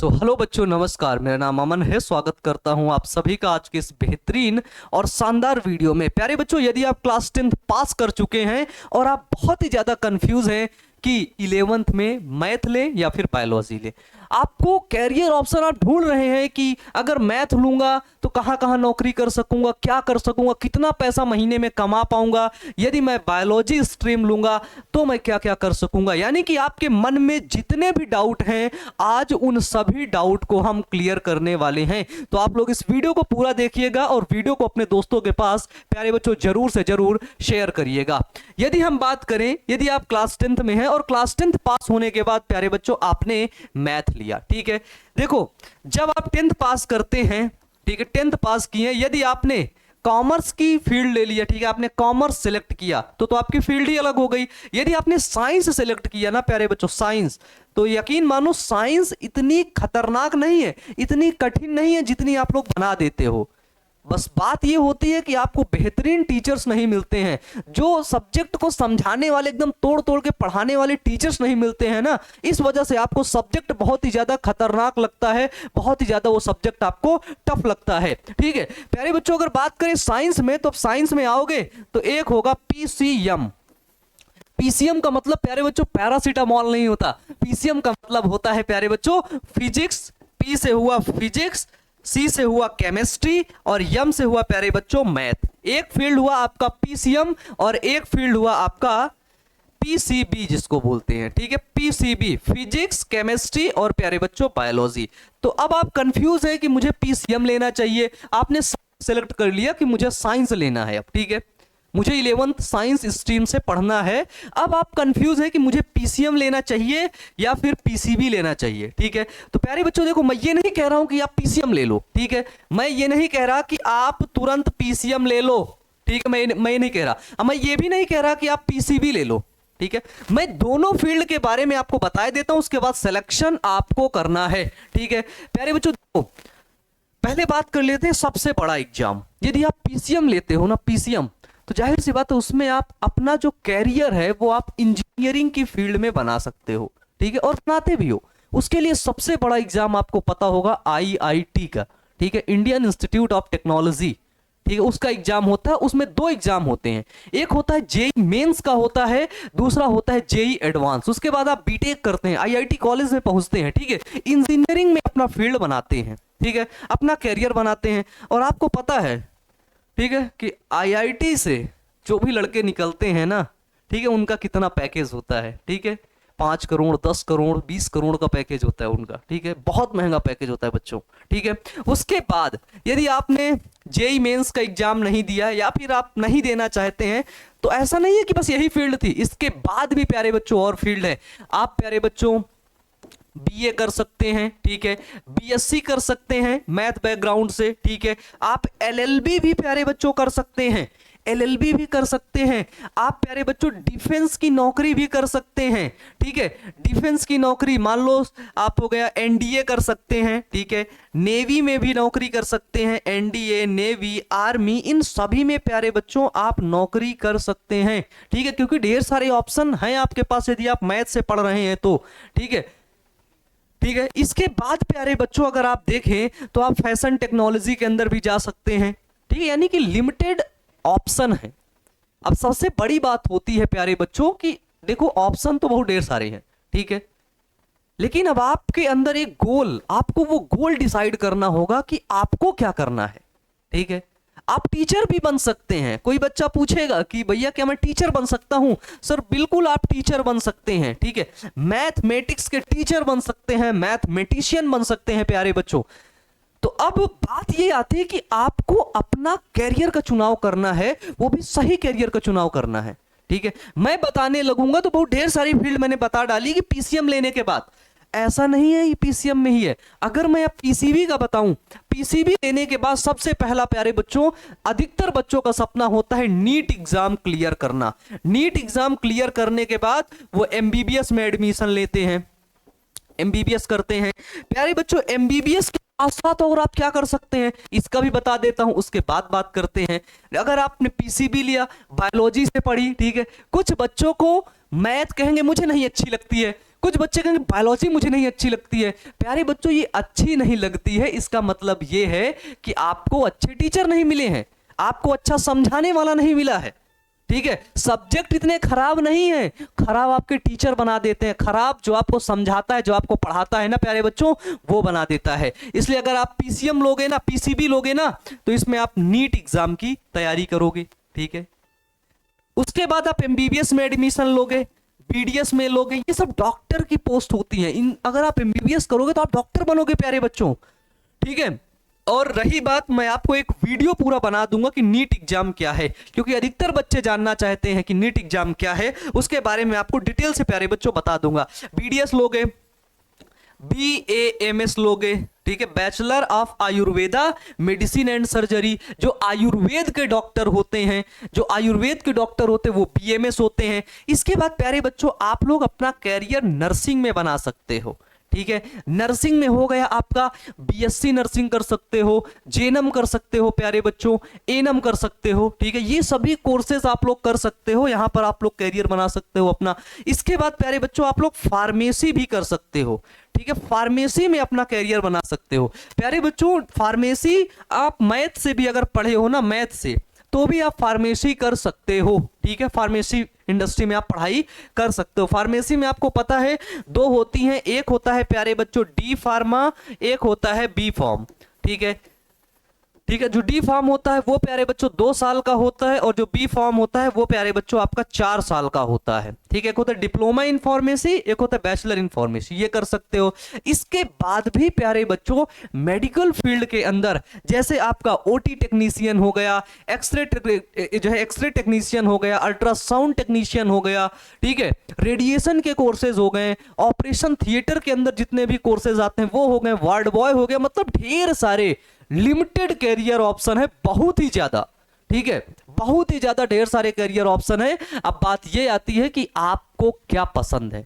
Hello बच्चों, नमस्कार। मेरा नाम अमन है। स्वागत करता हूं आप सभी का आज के इस बेहतरीन और शानदार वीडियो में। प्यारे बच्चों, यदि आप क्लास 10th पास कर चुके हैं और आप बहुत ही ज़्यादा कंफ्यूज हैं कि 11th में मैथ ले या फिर बायोलॉजी ले, आपको कैरियर ऑप्शन आप ढूंढ रहे हैं कि अगर मैथ लूंगा तो कहाँ कहाँ नौकरी कर सकूंगा, क्या कर सकूंगा, कितना पैसा महीने में कमा पाऊंगा, यदि मैं बायोलॉजी स्ट्रीम लूंगा तो मैं क्या क्या कर सकूंगा। यानी कि आपके मन में जितने भी डाउट हैं, आज उन सभी डाउट को हम क्लियर करने वाले हैं। तो आप लोग इस वीडियो को पूरा देखिएगा और वीडियो को अपने दोस्तों के पास प्यारे बच्चों जरूर से जरूर शेयर करिएगा। यदि हम बात करें, यदि आप क्लास 10th में हैं और क्लास 10th पास होने के बाद प्यारे बच्चों आपने मैथ लिया, ठीक है। देखो, जब आप 10th पास करते हैं, ठीक है, 10th पास किए, यदि आपने कॉमर्स की फील्ड ले लिया, ठीक है, आपने कॉमर्स सेलेक्ट किया तो आपकी फील्ड ही अलग हो गई। यदि आपने साइंस सेलेक्ट किया ना प्यारे बच्चों, साइंस, तो यकीन मानो साइंस इतनी खतरनाक नहीं है, इतनी कठिन नहीं है जितनी आप लोग बना देते हो। बस बात ये होती है कि आपको बेहतरीन टीचर्स नहीं मिलते हैं, जो सब्जेक्ट को समझाने वाले, एकदम तोड़ तोड़ के पढ़ाने वाले टीचर्स नहीं मिलते हैं ना, इस वजह से आपको सब्जेक्ट बहुत ही ज्यादा खतरनाक लगता है, बहुत ही ज्यादा वो सब्जेक्ट आपको टफ लगता है, ठीक है। प्यारे बच्चों, अगर बात करें साइंस में, तो साइंस में आओगे तो एक होगा पीसीएम। पीसीएम का मतलब प्यारे बच्चों पैरासीटामॉल नहीं होता, पीसीएम का मतलब होता है प्यारे बच्चों फिजिक्स। पी से हुआ फिजिक्स, सी से हुआ केमिस्ट्री और यम से हुआ प्यारे बच्चों मैथ। एक फील्ड हुआ आपका पीसीएम और एक फील्ड हुआ आपका पीसीबी जिसको बोलते हैं, ठीक है, पीसीबी, फिजिक्स, केमिस्ट्री और प्यारे बच्चों बायोलॉजी। तो अब आप कंफ्यूज है कि मुझे पीसीएम लेना चाहिए, आपने सेलेक्ट कर लिया कि मुझे साइंस लेना है, अब ठीक है, मुझे 11th साइंस स्ट्रीम से पढ़ना है। अब आप कंफ्यूज है कि मुझे पीसीएम लेना चाहिए या फिर पीसीबी लेना चाहिए, ठीक है। तो प्यारे बच्चों देखो, मैं ये नहीं कह रहा हूं कि आप पीसीएम ले लो, ठीक है, मैं ये नहीं कह रहा कि आप तुरंत पीसीएम ले लो, ठीक है, मैं नहीं कह रहा, मैं ये भी नहीं कह रहा कि आप पीसीबी ले लो, ठीक है। मैं दोनों फील्ड के बारे में आपको बता देता हूं, उसके बाद सिलेक्शन आपको करना है, ठीक है। प्यारे बच्चों देखो, पहले बात कर लेते हैं सबसे बड़ा एग्जाम। यदि आप पीसीएम लेते हो ना, पीसीएम, तो जाहिर सी बात है उसमें आप अपना जो कैरियर है वो आप इंजीनियरिंग की फील्ड में बना सकते हो, ठीक है, और बनाते भी हो। उसके लिए सबसे बड़ा एग्जाम आपको पता होगा आईआईटी का, ठीक है, इंडियन इंस्टीट्यूट ऑफ टेक्नोलॉजी, ठीक है, उसका एग्जाम होता है। उसमें दो एग्जाम होते हैं, एक होता है जेई मेंस का होता है, दूसरा होता है जेई एडवांस। उसके बाद आप बीटेक करते हैं, आईआईटी कॉलेज में पहुंचते हैं, ठीक है, इंजीनियरिंग में अपना फील्ड बनाते हैं, ठीक है, अपना कैरियर बनाते हैं। और आपको पता है, ठीक है, कि आईआईटी से जो भी लड़के निकलते हैं ना, ठीक है, उनका कितना पैकेज होता है, ठीक है, 5 करोड़, 10 करोड़, 20 करोड़ का पैकेज होता है उनका, ठीक है, बहुत महंगा पैकेज होता है बच्चों, ठीक है। उसके बाद यदि आपने जेई मेंस का एग्जाम नहीं दिया या फिर आप नहीं देना चाहते हैं, तो ऐसा नहीं है कि बस यही फील्ड थी, इसके बाद भी प्यारे बच्चों और फील्ड है। आप प्यारे बच्चों बीए कर सकते हैं, ठीक है, बीएससी कर सकते हैं मैथ बैकग्राउंड से, ठीक है, आप एलएलबी भी प्यारे बच्चों कर सकते हैं, एलएलबी भी कर सकते हैं। आप प्यारे बच्चों डिफेंस की नौकरी भी कर सकते हैं, ठीक है, डिफेंस की नौकरी, मान लो आप हो गया एनडीए कर सकते हैं, ठीक है, नेवी में भी नौकरी कर सकते हैं, एनडीए, नेवी, आर्मी, इन सभी में प्यारे बच्चों आप नौकरी कर सकते हैं, ठीक है, क्योंकि ढेर सारे ऑप्शन हैं आपके पास यदि आप मैथ से पढ़ रहे हैं तो, ठीक है, ठीक है। इसके बाद प्यारे बच्चों अगर आप देखें तो आप फैशन टेक्नोलॉजी के अंदर भी जा सकते हैं, ठीक है, यानी कि लिमिटेड ऑप्शन है। अब सबसे बड़ी बात होती है प्यारे बच्चों कि देखो ऑप्शन तो बहुत ढेर सारे हैं, ठीक है, लेकिन अब आपके अंदर एक गोल, आपको वो गोल डिसाइड करना होगा कि आपको क्या करना है, ठीक है। आप टीचर भी बन सकते हैं। कोई बच्चा पूछेगा कि भैया क्या मैं टीचर बन सकता हूं? सर बिल्कुल आप टीचर बन सकते हैं, ठीक है, मैथमेटिक्स के टीचर बन सकते हैं, मैथमेटिशियन बन सकते हैं प्यारे बच्चों। तो अब बात ये आती है कि आपको अपना कैरियर का चुनाव करना है, वो भी सही कैरियर का चुनाव करना है, ठीक है। मैं बताने लगूंगा तो बहुत ढेर सारी फील्ड मैंने बता डाली कि पीसीएम लेने के बाद, ऐसा नहीं है ये पीसीएम में ही है। अगर मैं अब पीसीबी का बताऊं, पीसीबी लेने के बाद सबसे पहला प्यारे बच्चों, अधिकतर बच्चों का सपना होता है नीट एग्जाम क्लियर करना। नीट एग्जाम क्लियर करने के बाद वो एमबीबीएस में एडमिशन लेते हैं, एमबीबीएस करते हैं। प्यारे बच्चों, एमबीबीएस के साथ साथ और आप क्या कर सकते हैं इसका भी बता देता हूं, उसके बाद बात करते हैं। अगर आपने पीसीबी लिया, बायोलॉजी से पढ़ी, ठीक है, कुछ बच्चों को मैथ कहेंगे मुझे नहीं अच्छी लगती है, कुछ बच्चे कहेंगे बायोलॉजी मुझे नहीं अच्छी लगती है। प्यारे बच्चों, ये अच्छी नहीं लगती है इसका मतलब ये है कि आपको अच्छे टीचर नहीं मिले हैं, आपको अच्छा समझाने वाला नहीं मिला है। ठीक है, सब्जेक्ट इतने खराब नहीं है, खराब आपके टीचर बना देते हैं, खराब जो आपको समझाता है, जो आपको पढ़ाता है ना प्यारे बच्चों, वो बना देता है। इसलिए अगर आप पीसीएम लोगे ना, पीसीबी लोगे ना, तो इसमें आप नीट एग्जाम की तैयारी करोगे। ठीक है, उसके बाद आप एमबीबीएस में एडमिशन लोगे, बीडीएस में लोगे, ये सब डॉक्टर की पोस्ट होती है। इन अगर आप एमबीबीएस करोगे तो आप डॉक्टर बनोगे प्यारे बच्चों। ठीक है, और रही बात, मैं आपको एक वीडियो पूरा बना दूंगा कि नीट एग्जाम क्या है, क्योंकि अधिकतर बच्चे जानना चाहते हैं कि नीट एग्जाम क्या है। उसके बारे में आपको डिटेल से प्यारे बच्चों बता दूंगा। बीडीएस लोगे, BAMS लोगे, ठीक है, bachelor of Ayurveda medicine and surgery, जो आयुर्वेद के डॉक्टर होते हैं, जो आयुर्वेद के डॉक्टर होते हैं वो BMS होते हैं। इसके बाद प्यारे बच्चों आप लोग अपना कैरियर नर्सिंग में बना सकते हो। ठीक है, नर्सिंग में हो गया आपका BSc नर्सिंग कर सकते हो, जेएनएम कर सकते हो प्यारे बच्चों, एएनएम कर सकते हो। ठीक है, ये सभी कोर्सेज आप लोग कर सकते हो, यहां पर आप लोग कैरियर बना सकते हो अपना। इसके बाद प्यारे बच्चों आप लोग फार्मेसी भी कर सकते हो। ठीक है, फार्मेसी में अपना कैरियर बना सकते हो प्यारे बच्चों। फार्मेसी आप मैथ से भी अगर पढ़े हो ना, मैथ से, तो भी आप फार्मेसी कर सकते हो। ठीक है, फार्मेसी इंडस्ट्री में आप पढ़ाई कर सकते हो। फार्मेसी में आपको पता है दो होती हैं, एक होता है प्यारे बच्चों डी फार्मा, एक होता है बी फार्म। ठीक है, ठीक है, जो डी फार्म होता है वो प्यारे बच्चों 2 साल का होता है, और जो बी फार्म होता है वो प्यारे बच्चों आपका 4 साल का होता है। ठीक है, एक होता है डिप्लोमा इन फार्मेसी, एक होता है बैचलर इन फार्मेसी, ये कर सकते हो। इसके बाद भी प्यारे बच्चों मेडिकल फील्ड के अंदर जैसे आपका ओटी टेक्नीशियन हो गया, एक्सरे जो है एक्सरे टेक्नीशियन हो गया, अल्ट्रासाउंड टेक्नीशियन हो गया, ठीक है, रेडिएशन के कोर्सेज हो गए, ऑपरेशन थिएटर के अंदर जितने भी कोर्सेज आते हैं वो हो गए, वार्ड बॉय हो गया, मतलब ढेर सारे लिमिटेड कैरियर ऑप्शन है, बहुत ही ज्यादा। ठीक है, बहुत ही ज्यादा ढेर सारे कैरियर ऑप्शन है। अब बात ये आती है कि आपको क्या पसंद है।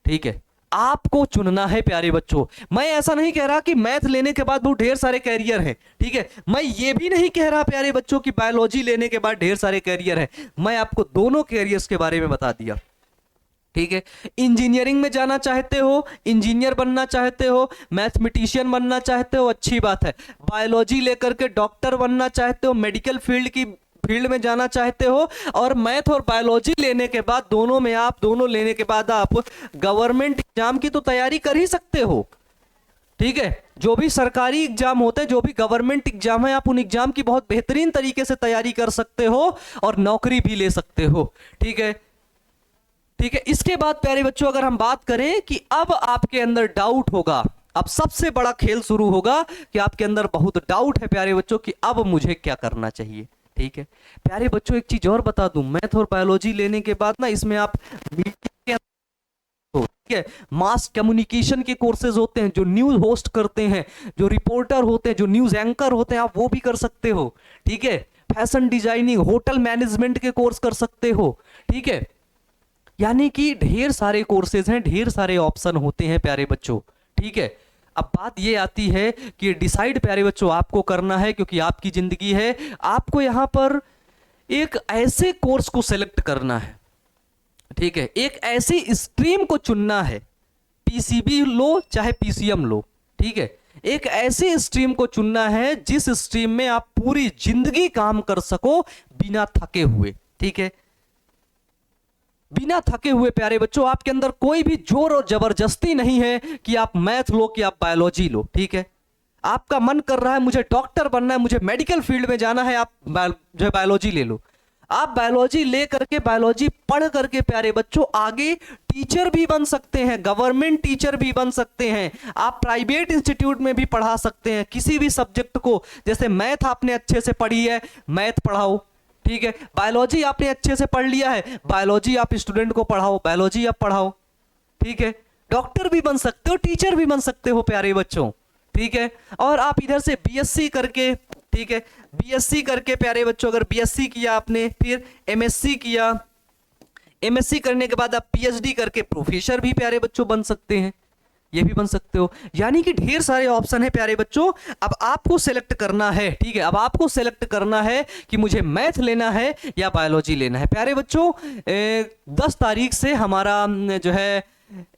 ठीक है, आपको चुनना है प्यारे बच्चों। मैं ऐसा नहीं कह रहा कि मैथ लेने के बाद बहुत ढेर सारे कैरियर हैं। ठीक है, मैं ये भी नहीं कह रहा प्यारे बच्चों कि बायोलॉजी लेने के बाद ढेर सारे कैरियर हैं। मैं आपको दोनों कैरियर्स के बारे में बता दिया। ठीक है, इंजीनियरिंग में जाना चाहते हो, इंजीनियर बनना चाहते हो, मैथमेटिशियन बनना चाहते हो, अच्छी बात है। बायोलॉजी लेकर के डॉक्टर बनना चाहते हो, मेडिकल फील्ड में जाना चाहते हो, और मैथ और बायोलॉजी लेने के बाद दोनों लेने के बाद आप गवर्नमेंट एग्जाम की तो तैयारी कर ही सकते हो। ठीक है, जो भी सरकारी एग्जाम होते हैं, जो भी गवर्नमेंट एग्जाम है, आप उन एग्जाम की बहुत बेहतरीन तरीके से तैयारी कर सकते हो और नौकरी भी ले सकते हो। ठीक है, ठीक है, इसके बाद प्यारे बच्चों अगर हम बात करें कि अब आपके अंदर डाउट होगा, अब सबसे बड़ा खेल शुरू होगा कि आपके अंदर बहुत डाउट है प्यारे बच्चों कि अब मुझे क्या करना चाहिए। ठीक है, प्यारे बच्चों एक चीज और बता दूं, मैथ और बायोलॉजी लेने के बाद ना इसमें आप मीडिया के अंदर, ठीक है, मास कम्युनिकेशन के कोर्सेज होते हैं, जो न्यूज होस्ट करते हैं, जो रिपोर्टर होते हैं, जो न्यूज एंकर होते हैं, आप वो भी कर सकते हो। ठीक है, फैशन डिजाइनिंग, होटल मैनेजमेंट के कोर्स कर सकते हो। ठीक है, यानी कि ढेर सारे कोर्सेज हैं, ढेर सारे ऑप्शन होते हैं प्यारे बच्चों। ठीक है, अब बात ये आती है कि डिसाइड प्यारे बच्चों आपको करना है, क्योंकि आपकी जिंदगी है। आपको यहां पर एक ऐसे कोर्स को सेलेक्ट करना है। ठीक है, एक ऐसी स्ट्रीम को चुनना है, पीसीबी लो चाहे पीसीएम लो। ठीक है, एक ऐसी स्ट्रीम को चुनना है जिस स्ट्रीम में आप पूरी जिंदगी काम कर सको बिना थके हुए। ठीक है, बिना थके हुए प्यारे बच्चों, आपके अंदर कोई भी जोर और जबरदस्ती नहीं है कि आप मैथ लो कि आप बायोलॉजी लो। ठीक है, आपका मन कर रहा है मुझे डॉक्टर बनना है, मुझे मेडिकल फील्ड में जाना है, आप जो है बायोलॉजी ले लो। आप बायोलॉजी ले करके, बायोलॉजी पढ़ करके प्यारे बच्चों आगे टीचर भी बन सकते हैं, गवर्नमेंट टीचर भी बन सकते हैं, आप प्राइवेट इंस्टीट्यूट में भी पढ़ा सकते हैं किसी भी सब्जेक्ट को। जैसे मैथ आपने अच्छे से पढ़ी है, मैथ पढ़ाओ। ठीक है, बायोलॉजी आपने अच्छे से पढ़ लिया है, बायोलॉजी आप स्टूडेंट को पढ़ाओ, बायोलॉजी आप पढ़ाओ। ठीक है, डॉक्टर भी बन सकते हो, टीचर भी बन सकते हो प्यारे बच्चों। ठीक है, और आप इधर से बीएससी करके, ठीक है, बीएससी करके प्यारे बच्चों, अगर बीएससी किया आपने, फिर एमएससी किया, एमएससी करने के बाद आप पीएचडी करके प्रोफेसर भी प्यारे बच्चों बन सकते हैं, ये भी बन सकते हो। यानी कि ढेर सारे ऑप्शन है प्यारे बच्चों। अब आपको सेलेक्ट करना है। ठीक है, अब आपको सेलेक्ट करना है कि मुझे मैथ लेना है या बायोलॉजी लेना है। प्यारे बच्चों 10 तारीख से हमारा जो है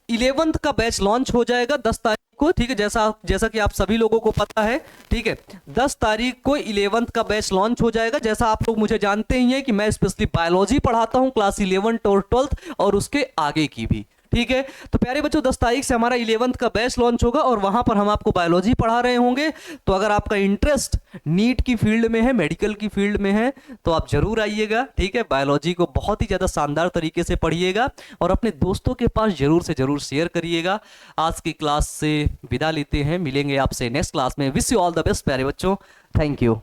11th का बैच लॉन्च हो जाएगा 10 तारीख को, ठीक है, जैसा कि आप सभी लोगों को पता है, ठीक है। 10 तारीख को 11th का बैच लॉन्च हो जाएगा। जैसा आप लोग मुझे जानते ही हैं कि मैं स्पेशली बायोलॉजी पढ़ाता हूं, क्लास 11 और 12 और उसके आगे की भी, ठीक है। तो प्यारे बच्चों 10 तारीख से हमारा 11th का बैच लॉन्च होगा और वहां पर हम आपको बायोलॉजी पढ़ा रहे होंगे। तो अगर आपका इंटरेस्ट नीट की फील्ड में है, मेडिकल की फील्ड में है, तो आप जरूर आइएगा, ठीक है। बायोलॉजी को बहुत ही ज़्यादा शानदार तरीके से पढ़िएगा और अपने दोस्तों के पास जरूर से जरूर शेयर करिएगा। आज की क्लास से विदा लेते हैं, मिलेंगे आपसे नेक्स्ट क्लास में। Wish you all the best प्यारे बच्चों, थैंक यू।